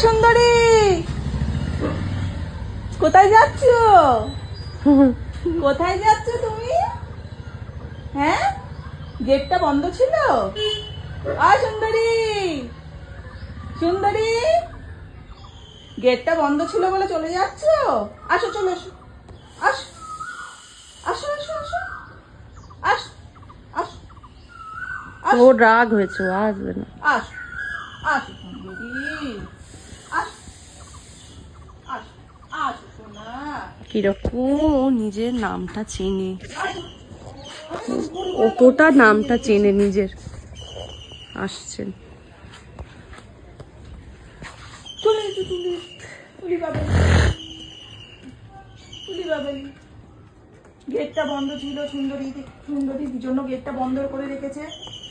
সুন্দরী, কোথায় যাচ্ছ? কোথায় যাচ্ছ তুমি? হ্যাঁ, গেটটা বন্ধ ছিল। সুন্দরী, সুন্দরী, গেটটা বন্ধ ছিল বলে চলে যাচ্ছ? আসো, চলে এসো, আসো, আসো, আসো, আসো, আসো, আসো, ও রাগ হয়েছে, ও আসবে না। আসো, আসো সুন্দরী, আসো, আসো, আসো সোনা, কিরকম ও নিজের নামটা চেনে, আসো। কতটা নামটা চেনে নিজের। আসছেন। চলে এসো, তুলি, তুলি বাবালি, তুলি বাবালি। গেটটা বন্ধ ছিল, সুন্দরীর জন্য গেটটা বন্ধ করে রেখেছে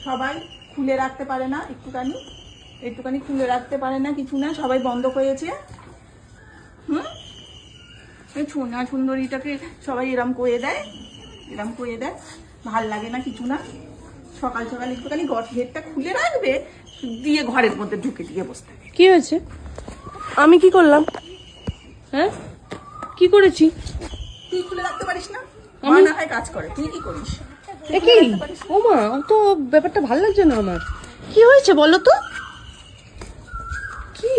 সবাই। খুলে রাখতে পারে না, একটুখানি খুলে রাখতে পারে না, কিছু না, সবাই বন্ধ করেছে। এই সোনা সুন্দরীটাকে সবাই এরম করে দেয়, ভাল লাগে না, কিছু না। সকাল সকাল একটুখানি গেটটা খুলে রাখবে, দিয়ে ঘরের মধ্যে ঢুকে দিয়ে বসে থাকে। কি হয়েছে? আমি কি করলাম? হ্যাঁ, কি করেছি? তুই খুলে রাখতে পারিস না? আমি- মা না হয় কাজ করে, তুই কি করিস? এ কি? ও মা, ও তো ব্যাপারটা ভালো লাগছে না আমার। কি হয়েছে বলো তো? কি